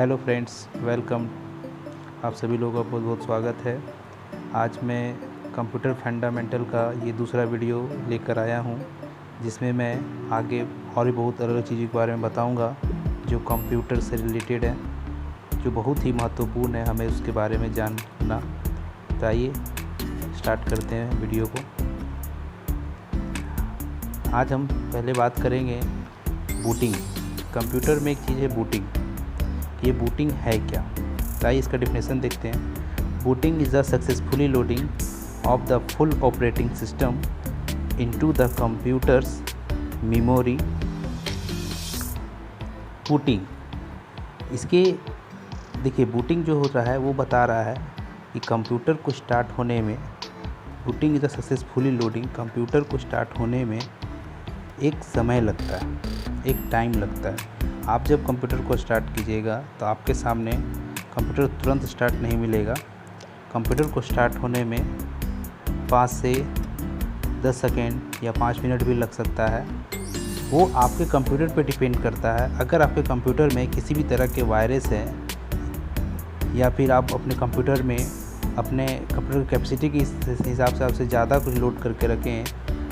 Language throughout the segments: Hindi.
Hello friends, welcome. आप सभी लोगों का बहुत बहुत स्वागत है। आज मैं कंप्यूटर फंडामेंटल का ये दूसरा वीडियो लेकर आया हूँ, जिसमें मैं आगे और भी बहुत अलग चीज़ों के बारे में बताऊँगा जो कंप्यूटर से रिलेटेड है, जो बहुत ही महत्वपूर्ण है हमें उसके बारे में जानना। तो आइए स्टार्ट करते हैं वीडियो को। आज हम पहले बात करेंगे बूटिंग। कंप्यूटर में एक चीज़ है बूटिंग। ये बूटिंग है क्या? तो आइए इसका डेफिनेशन देखते हैं। Booting is the successfully loading of the full operating system into the computers memory. Booting, इसके देखिए बूटिंग जो हो रहा है वो बता रहा है कि कंप्यूटर को स्टार्ट होने में, booting is the successfully loading, computer को स्टार्ट होने में एक समय लगता है, एक टाइम लगता है। आप जब कंप्यूटर को स्टार्ट कीजिएगा तो आपके सामने कंप्यूटर तुरंत स्टार्ट नहीं मिलेगा। कंप्यूटर को स्टार्ट होने में 5 से 10 सेकेंड या 5 मिनट भी लग सकता है। वो आपके कंप्यूटर पे डिपेंड करता है। अगर आपके कंप्यूटर में किसी भी तरह के वायरस है या फिर आप अपने कंप्यूटर में अपने कंप्यूटर कैपेसिटी के हिसाब से आपसे ज़्यादा कुछ लोड करके रखें,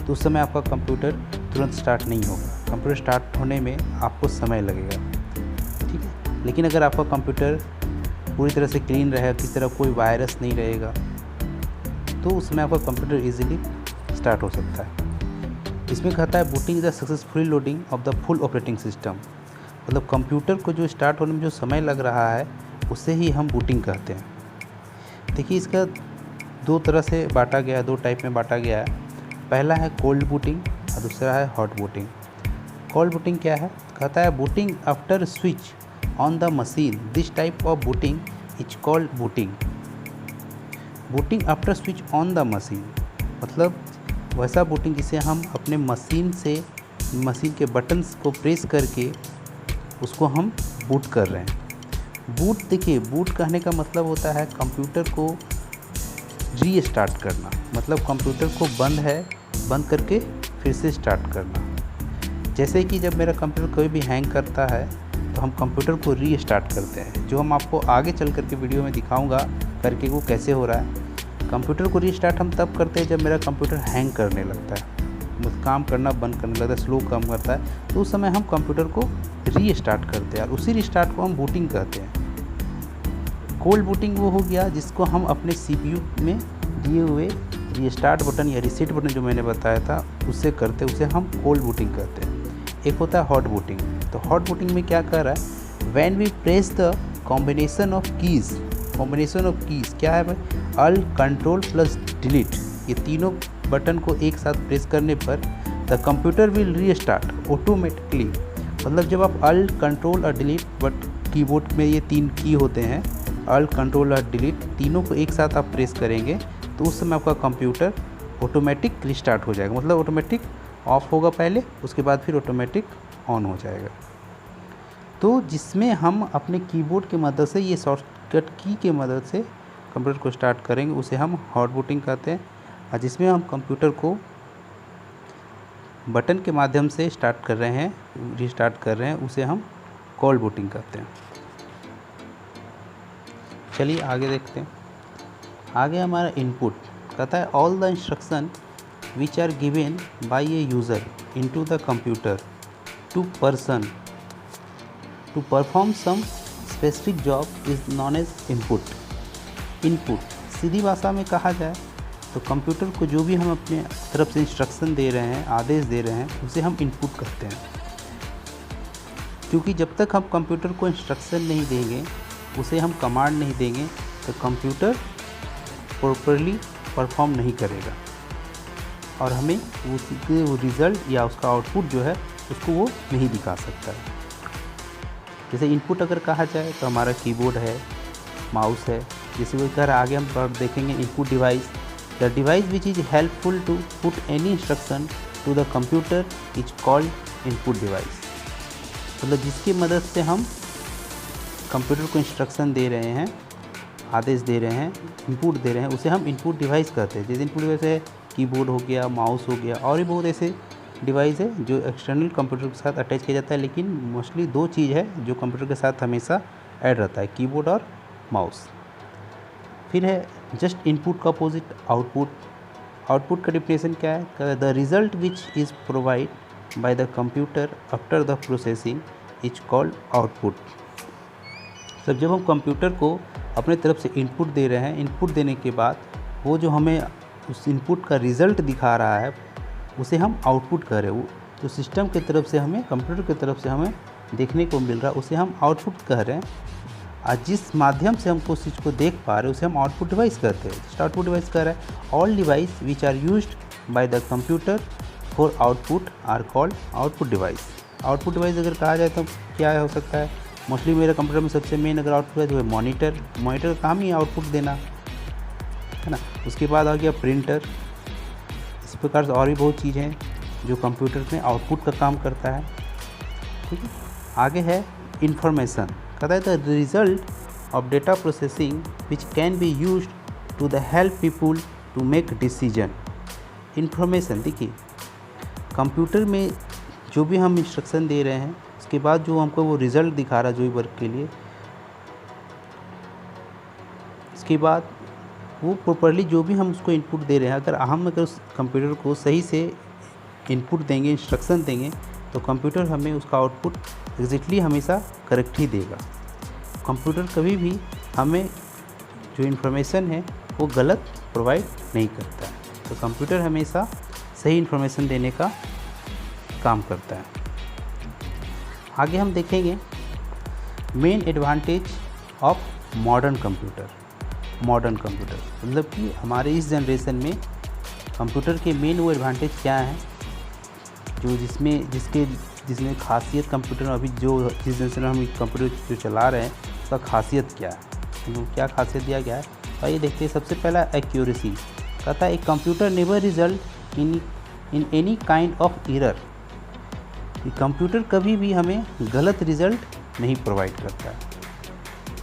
तो उस समय आपका कंप्यूटर तुरंत स्टार्ट नहीं होगा। कंप्यूटर स्टार्ट होने में आपको समय लगेगा, ठीक है। लेकिन अगर आपका कंप्यूटर पूरी तरह से क्लीन रहेगा, किसी तरह कोई वायरस नहीं रहेगा, तो उस समय आपका कंप्यूटर इजीली स्टार्ट हो सकता है। इसमें कहता है booting is the successful loading of the full operating system. मतलब कंप्यूटर को जो स्टार्ट होने में जो समय लग रहा है उसे ही हम बूटिंग कहते हैं। देखिए इसका दो तरह से बांटा गया है, दो टाइप में बांटा गया है। पहला है कोल्ड बूटिंग और दूसरा है हॉट बूटिंग। कोल्ड बूटिंग क्या है? कहता है booting after switch on the machine, this type of booting is called booting. Booting after switch on the machine मतलब वैसा बूटिंग जिसे हम अपने मशीन से, मशीन के बटन्स को प्रेस करके उसको हम बूट कर रहे हैं। बूट, देखिए बूट कहने का मतलब होता है कंप्यूटर को रीस्टार्ट करना। मतलब कंप्यूटर को बंद करके फिर से स्टार्ट करना। जैसे कि जब मेरा कंप्यूटर कोई भी हैंग करता है तो हम कंप्यूटर को रीस्टार्ट करते हैं, जो हम आपको आगे चल करके वीडियो में दिखाऊंगा करके वो कैसे हो रहा है। कंप्यूटर को रीस्टार्ट हम तब करते हैं जब मेरा कंप्यूटर हैंग करने लगता है, मतलब काम करना बंद करने लगता है, स्लो काम करता है, तो उस समय हम कंप्यूटर को रीस्टार्ट करते हैं और उसी रिस्टार्ट को हम बूटिंग कहते हैं। कोल्ड बूटिंग वो हो गया जिसको हम अपने CPU में दिए हुए रीस्टार्ट बटन या रीसेट बटन जो मैंने बताया था उससे करते, उसे हम कोल्ड बूटिंग कहते हैं। एक होता है हॉट बूटिंग। तो हॉट बूटिंग में क्या कर रहा है? When we press the combination of keys, combination of keys क्या है भाई? अल्ट, कंट्रोल प्लस डिलीट, ये तीनों बटन को एक साथ प्रेस करने पर the computer will restart automatically. मतलब जब आप अल्ट, कंट्रोल और डिलीट, बट कीबोर्ड में ये 3 की होते हैं, अल्ट, कंट्रोल और डिलीट, तीनों को एक साथ आप प्रेस करेंगे तो उस समय आपका कंप्यूटर ऑटोमेटिक रिस्टार्ट हो जाएगा। मतलब ऑटोमेटिक ऑफ होगा पहले, उसके बाद फिर ऑटोमेटिक ऑन हो जाएगा। तो जिसमें हम अपने कीबोर्ड की मदद से, ये शॉर्टकट की के मदद से कंप्यूटर को स्टार्ट करेंगे, उसे हम हॉट बूटिंग कहते हैं। और जिसमें हम कंप्यूटर को बटन के माध्यम से स्टार्ट कर रहे हैं, रिस्टार्ट कर रहे हैं, उसे हम कोल्ड बूटिंग कहते हैं। चलिए आगे देखते हैं। आगे हमारा इनपुट कहता है all the instruction which are given by a user into the computer to person to perform some specific job is known as input. Input सीधी भाषा में कहा जाए तो कंप्यूटर को जो भी हम अपने तरफ से इंस्ट्रक्शन दे रहे हैं, आदेश दे रहे हैं, उसे हम इनपुट कहते हैं। क्योंकि जब तक हम कंप्यूटर को इंस्ट्रक्शन नहीं देंगे, उसे हम कमांड नहीं देंगे, तो कंप्यूटर प्रॉपरली परफॉर्म नहीं करेगा और हमें वो रिज़ल्ट या उसका आउटपुट जो है उसको वो नहीं दिखा सकता है। जैसे इनपुट अगर कहा जाए तो हमारा कीबोर्ड है, माउस है। जैसे वो कह रहा, आगे हम देखेंगे input device, the device which is helpful to put any instruction to the computer is called input device. मतलब जिसकी मदद से हम कंप्यूटर को इंस्ट्रक्शन दे रहे हैं, आदेश दे रहे हैं, इनपुट दे रहे हैं, उसे हम इनपुट डिवाइस कहते हैं। जैसे इनपुट डिवाइस है कीबोर्ड हो गया, माउस हो गया, और भी बहुत ऐसे डिवाइस है जो एक्सटर्नल कंप्यूटर के साथ अटैच किया जाता है। लेकिन मोस्टली 2 चीज़ है जो कंप्यूटर के साथ हमेशा ऐड रहता है, कीबोर्ड और माउस। फिर है जस्ट इनपुट का अपोजिट आउटपुट। आउटपुट का डिफिनेशन क्या है? The result which is provide by the computer after the processing is called output. सब जब हम कंप्यूटर को अपने तरफ से इनपुट दे रहे हैं, इनपुट देने के बाद वो जो हमें उस इनपुट का रिज़ल्ट दिखा रहा है उसे हम आउटपुट कह रहे हैं। वो जो सिस्टम की तरफ से हमें, कंप्यूटर की तरफ से हमें देखने को मिल रहा है उसे हम आउटपुट कह रहे हैं। और जिस माध्यम से हमको उस चीज़ को देख पा रहे हैं उसे हम आउटपुट डिवाइस कहते हैं। जस्ट आउटपुट डिवाइस कह रहा है all device which are used by the computer for output are called output device. Output device अगर कहा जाए तो क्या हो सकता है? मोस्टली मेरे कंप्यूटर में सबसे मेन अगर आउटपुट है जो है मॉनिटर। मॉनिटर का काम ही आउटपुट देना है ना। उसके बाद आ गया प्रिंटर। इस प्रकार से और भी बहुत चीज़ें हैं जो कंप्यूटर में आउटपुट का काम करता है। ठीक है, आगे है इंफॉर्मेशन। कहता है the result of data processing which can be used to the help people to make decision. Information, देखिए कंप्यूटर में जो भी हम इंस्ट्रक्शन दे रहे हैं उसके बाद जो हमको वो रिज़ल्ट दिखा रहा है जो भी वर्क के लिए, इसके बाद वो प्रॉपरली जो भी हम उसको इनपुट दे रहे हैं, अगर उस कंप्यूटर को सही से इनपुट देंगे, इंस्ट्रक्शन देंगे, तो कंप्यूटर हमें उसका आउटपुट एग्जैक्टली हमेशा करेक्ट ही देगा। कंप्यूटर कभी भी हमें जो इन्फॉर्मेशन है वो गलत प्रोवाइड नहीं करता है। तो कंप्यूटर हमेशा सही इन्फॉर्मेशन देने का काम करता है। आगे हम देखेंगे main advantage of modern computer. Modern computer मतलब कि हमारे इस जनरेशन में कंप्यूटर के मेन वो एडवांटेज क्या हैं जो जिसमें खासियत कंप्यूटर में अभी जो जिस जनरेशन में हम कंप्यूटर जो चला रहे हैं उसका खासियत क्या है, तो क्या खासियत दिया गया है तो ये देखते हैं। सबसे पहला एक्यूरेसी। कहता है एक computer never result in any kind of error. Computer कभी भी हमें गलत रिज़ल्ट नहीं प्रोवाइड करता है।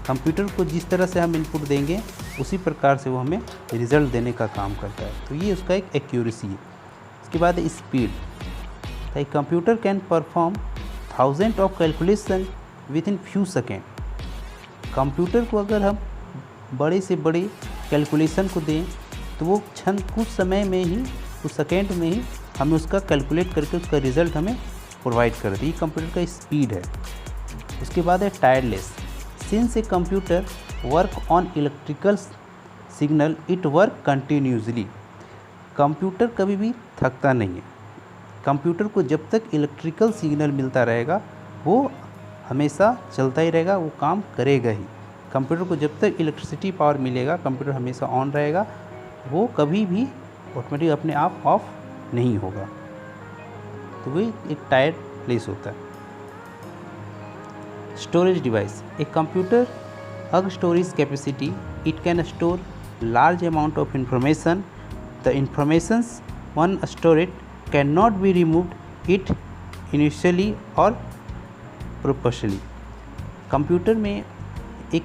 कंप्यूटर को जिस तरह से हम इनपुट देंगे उसी प्रकार से वो हमें रिज़ल्ट देने का काम करता है। तो ये उसका एक एक्यूरेसी है। इसके बाद स्पीड। तो एक computer can perform thousand of calculation with in few second. Computer को अगर हम बड़े से बड़े कैलकुलेशन को दें तो वो क्षण कुछ समय में ही, कुछ सेकेंड में ही हमें उसका कैलकुलेट करके उसका रिज़ल्ट हमें प्रोवाइड कर दी। कंप्यूटर का स्पीड है। उसके बाद है tireless. Since a computer work on electrical signal it work continuously. Computer कभी भी थकता नहीं है। कंप्यूटर को जब तक इलेक्ट्रिकल सिग्नल मिलता रहेगा वो हमेशा चलता ही रहेगा, वो काम करेगा ही। कंप्यूटर को जब तक इलेक्ट्रिसिटी पावर मिलेगा कंप्यूटर हमेशा ऑन रहेगा, वो कभी भी ऑटोमेटिक अपने आप ऑफ नहीं होगा। तो वही एक टायरलेस होता है। Storage device. A computer hug storage capacity, it can store large amount of information. The informations one stored cannot be removed it initially or proportionally. Computer में एक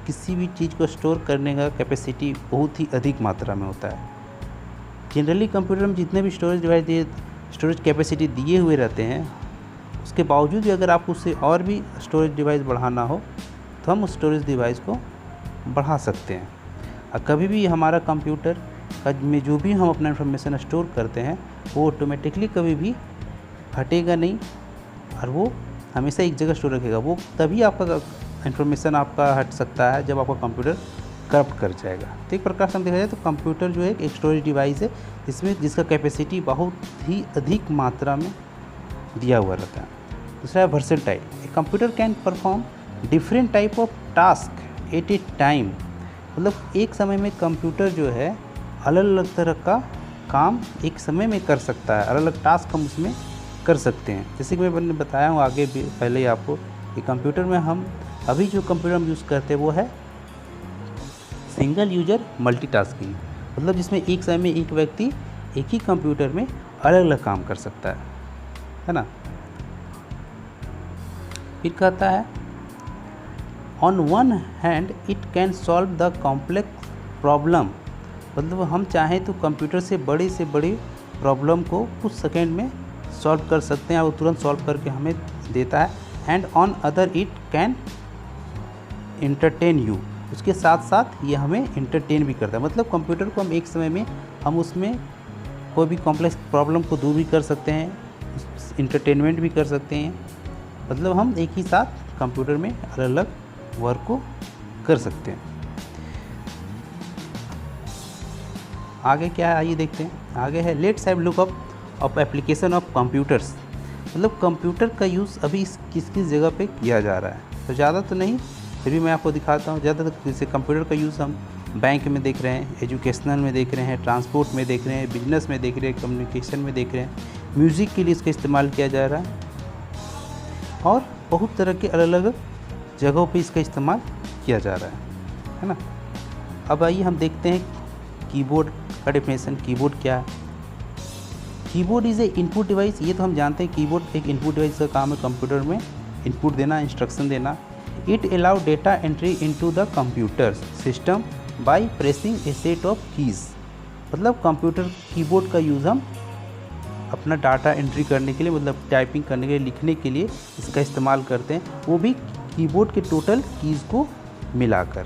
किसी भी चीज़ को स्टोर करने का कैपेसिटी बहुत ही अधिक मात्रा में होता है। जनरली कंप्यूटर में जितने भी स्टोरेज डिवाइस दिए, स्टोरेज कैपेसिटी दिए हुए रहते हैं, उसके बावजूद भी अगर आप उससे और भी स्टोरेज डिवाइस बढ़ाना हो तो हम उस स्टोरेज डिवाइस को बढ़ा सकते हैं। और कभी भी हमारा कंप्यूटर का में जो भी हम अपना इन्फॉर्मेशन स्टोर करते हैं वो ऑटोमेटिकली कभी भी हटेगा नहीं और वो हमेशा एक जगह स्टोर रखेगा। वो तभी आपका इन्फॉर्मेशन आपका हट सकता है जब आपका कंप्यूटर करप्ट कर जाएगा। तो एक प्रकार से हम देखा जाए तो कंप्यूटर जो है एक स्टोरेज डिवाइस है जिसका कैपेसिटी बहुत ही अधिक मात्रा में दिया हुआ रहता है। दूसरा है versatile. A computer can perform different type of task at A time. मतलब एक समय में कंप्यूटर जो है अलग अलग तरह का काम एक समय में कर सकता है, अलग अलग टास्क हम उसमें कर सकते हैं। जैसे कि मैंने बताया हूँ आगे भी पहले ही आपको कि कंप्यूटर में हम अभी जो कंप्यूटर हम यूज़ करते हैं वो है सिंगल यूजर मल्टीटास्किंग। मतलब जिसमें एक समय में एक व्यक्ति एक ही कंप्यूटर में अलग अलग काम कर सकता है ना। फिर कहता है on one hand it can solve the complex problem. मतलब हम चाहें तो कंप्यूटर से बड़ी प्रॉब्लम को कुछ सेकेंड में सॉल्व कर सकते हैं, वो तुरंत सॉल्व करके हमें देता है। And on other it can entertain you, उसके साथ साथ ये हमें entertain भी करता है। मतलब कंप्यूटर को हम एक समय में हम उसमें कोई भी कॉम्प्लेक्स प्रॉब्लम को दूर भी कर सकते हैं, इंटरटेनमेंट भी कर सकते हैं। मतलब हम एक ही साथ कंप्यूटर में अलग अलग वर्क को कर सकते हैं। आगे क्या है आइए देखते हैं। आगे है let's have look up of application of computers. मतलब कंप्यूटर का यूज़ अभी किस किस जगह पे किया जा रहा है, तो ज़्यादा तो नहीं, फिर भी मैं आपको दिखाता हूँ। ज़्यादातर जैसे कंप्यूटर का यूज़ हम बैंक में देख रहे हैं, एजुकेशनल में देख रहे हैं, ट्रांसपोर्ट में देख रहे हैं, बिजनेस में देख रहे हैं, कम्युनिकेशन में देख रहे हैं, म्यूज़िक के लिए इसका इस्तेमाल किया जा रहा है और बहुत तरह के अलग अलग जगहों पे इसका इस्तेमाल किया जा रहा है ना। अब आइए हम देखते हैं कीबोर्ड का डेफिनेशन। कीबोर्ड क्या है? Keyboard is a input device. ये तो हम जानते हैं कीबोर्ड एक इनपुट डिवाइस का काम है कंप्यूटर में इनपुट देना, इंस्ट्रक्शन देना। It allow data entry into the computer system by pressing A set of keys. मतलब कंप्यूटर कीबोर्ड का यूज़ हम अपना डाटा एंट्री करने के लिए, मतलब टाइपिंग करने के लिए, लिखने के लिए इसका इस्तेमाल करते हैं, वो भी कीबोर्ड के टोटल कीज़ को मिलाकर।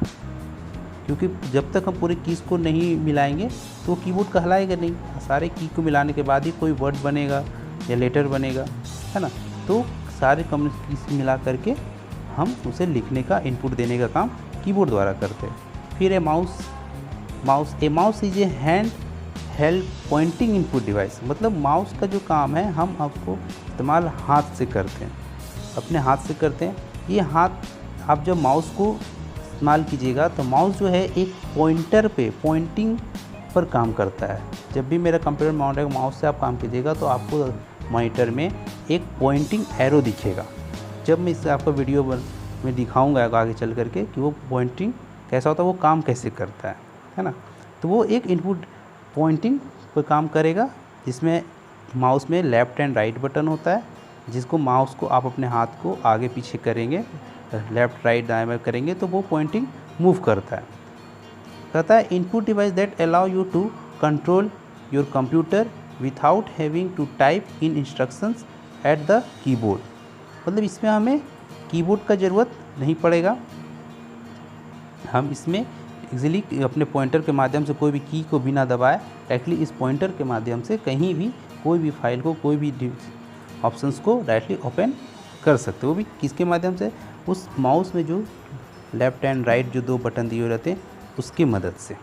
क्योंकि जब तक हम पूरे कीज़ को नहीं मिलाएंगे तो कीबोर्ड कहलाएगा नहीं। सारे की को मिलाने के बाद ही कोई वर्ड बनेगा या लेटर बनेगा, है ना। तो सारे कीज़ मिला करके हम उसे लिखने का, इनपुट देने का काम कीबोर्ड द्वारा करते हैं। फिर a mouse is a hand held pointing input device. मतलब माउस का जो काम है हम आपको इस्तेमाल हाथ से करते हैं, अपने हाथ से करते हैं। ये हाथ आप जब माउस को इस्तेमाल कीजिएगा तो माउस जो है एक पॉइंटर पे, पॉइंटिंग पर काम करता है। जब भी मेरा कंप्यूटर मॉनिटर माउस से आप काम कीजिएगा तो आपको मॉनिटर में एक पॉइंटिंग एरो दिखेगा। जब मैं इससे आपको वीडियो में दिखाऊंगा आगे चल करके कि वो पॉइंटिंग कैसा होता है, वो काम कैसे करता है ना। तो वो एक इनपुट पॉइंटिंग पर काम करेगा, जिसमें माउस में लेफ़्ट एंड राइट बटन होता है, जिसको माउस को आप अपने हाथ को आगे पीछे करेंगे, लेफ़्ट राइट दाएं बाएं करेंगे तो वो पॉइंटिंग मूव करता है। कहता है input device that allow you to control your computer without having to type in instructions at the keyboard. मतलब इसमें हमें कीबोर्ड का ज़रूरत नहीं पड़ेगा, हम इसमें इजीली अपने पॉइंटर के माध्यम से कोई भी की को बिना दबाए डायरेक्टली इस पॉइंटर के माध्यम से कहीं भी कोई भी फाइल को, कोई भी ऑप्शंस को डायरेक्टली ओपन कर सकते हो। वो भी किसके माध्यम से? उस माउस में जो लेफ़्ट एंड राइट जो दो बटन दिए रहते हैं उसकी मदद से।